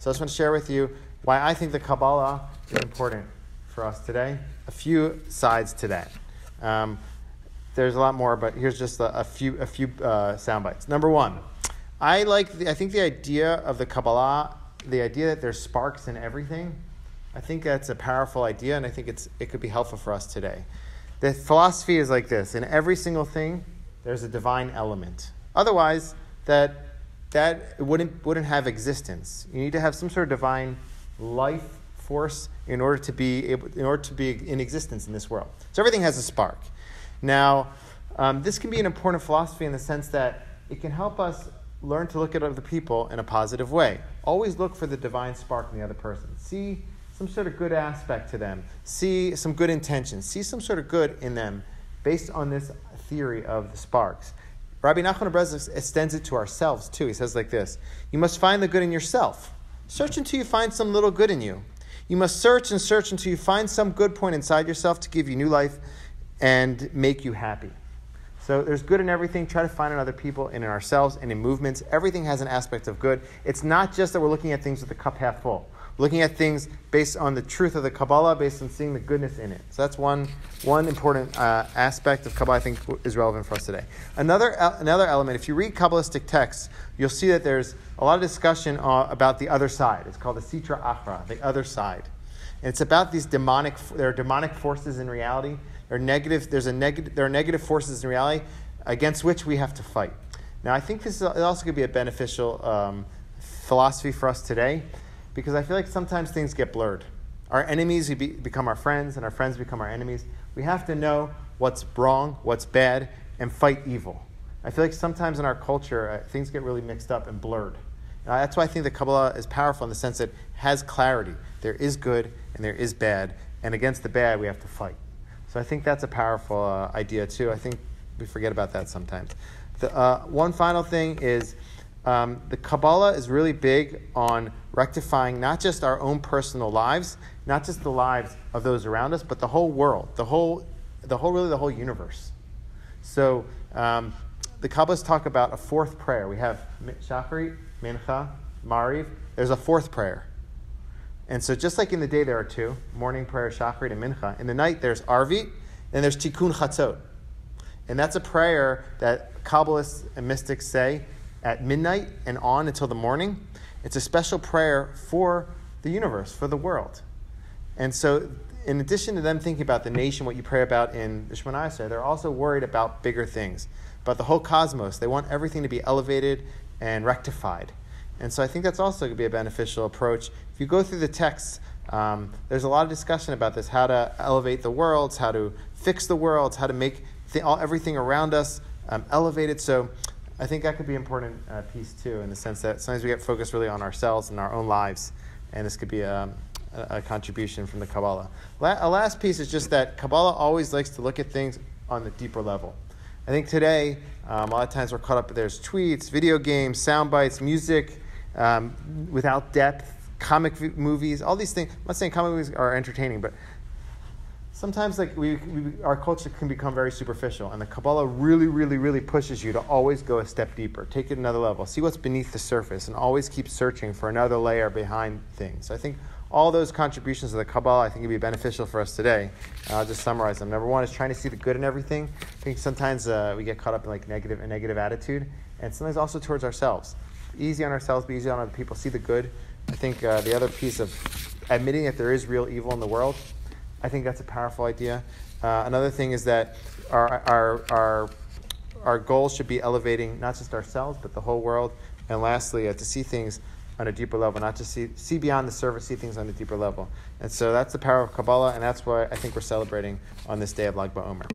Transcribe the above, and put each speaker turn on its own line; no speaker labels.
So I just want to share with you why I think the Kabbalah is important for us today. A few sides to that. There's a lot more, but here's just a few sound bites. Number one, I think the idea of the Kabbalah, the idea that there's sparks in everything, I think that's a powerful idea, and I think it could be helpful for us today. The philosophy is like this: in every single thing, there's a divine element. Otherwise, that wouldn't have existence. You need to have some sort of divine life force in order to be in existence in this world. So everything has a spark. Now, this can be an important philosophy in the sense that it can help us learn to look at other people in a positive way. Always look for the divine spark in the other person. See some sort of good aspect to them. See some good intentions. See some sort of good in them based on this theory of the sparks. Rabbi Nachman of Breslov extends it to ourselves too. He says like this: you must find the good in yourself. Search until you find some little good in you. You must search and search until you find some good point inside yourself to give you new life and make you happy. So there's good in everything. Try to find in other people and in ourselves and in movements. Everything has an aspect of good. It's not just that we're looking at things with the cup half full. We're looking at things based on the truth of the Kabbalah, based on seeing the goodness in it. So that's one important aspect of Kabbalah I think is relevant for us today. Another element, if you read Kabbalistic texts, you'll see that there's a lot of discussion about the other side. It's called the Sitra Achra, the other side. And it's about these there are demonic forces in reality. There are negative forces in reality against which we have to fight. Now, I think this is also going to be a beneficial philosophy for us today, because I feel like sometimes things get blurred. Our enemies become our friends, and our friends become our enemies. We have to know what's wrong, what's bad, and fight evil. I feel like sometimes in our culture, things get really mixed up and blurred. That's why I think the Kabbalah is powerful in the sense that it has clarity. There is good and there is bad, and against the bad, we have to fight. So I think that's a powerful idea too. I think we forget about that sometimes. One final thing is the Kabbalah is really big on rectifying not just our own personal lives, not just the lives of those around us, but the whole world, the whole universe. So the Kabbalists talk about a fourth prayer. We have Shacharit, Mincha, Mariv. There's a fourth prayer. And so just like in the day there are two, morning prayer, Shacharit, and Mincha, in the night there's Arvit, and there's Tikkun Chatzot. And that's a prayer that Kabbalists and mystics say at midnight and on until the morning. It's a special prayer for the universe, for the world. And so in addition to them thinking about the nation, what you pray about in the Shemona Esrei, they're also worried about bigger things, about the whole cosmos. They want everything to be elevated and rectified. And so I think that's also going to be a beneficial approach. If you go through the texts, there's a lot of discussion about this, how to elevate the worlds, how to fix the worlds, how to make everything around us elevated. So I think that could be an important piece too, in the sense that sometimes we get focused really on ourselves and our own lives, and this could be a contribution from the Kabbalah. A last piece is just that Kabbalah always likes to look at things on the deeper level. I think today, a lot of times we're caught up, there's tweets, video games, sound bites, music, without depth, comic movies, all these things. I'm not saying comic movies are entertaining, but sometimes our culture can become very superficial, and the Kabbalah really, really, really pushes you to always go a step deeper, take it another level, see what's beneath the surface, and always keep searching for another layer behind things. So I think all those contributions of the Kabbalah, I think, would be beneficial for us today. I'll just summarize them. Number one is trying to see the good in everything. I think sometimes we get caught up in a negative attitude, and sometimes also towards ourselves. Easy on ourselves, be easy on other people. See the good. I think the other piece of admitting that there is real evil in the world, I think that's a powerful idea. Another thing is that our goal should be elevating not just ourselves, but the whole world. And lastly, to see things on a deeper level, not just see beyond the surface, see things on a deeper level. And so that's the power of Kabbalah, and that's why I think we're celebrating on this day of Lag BaOmer.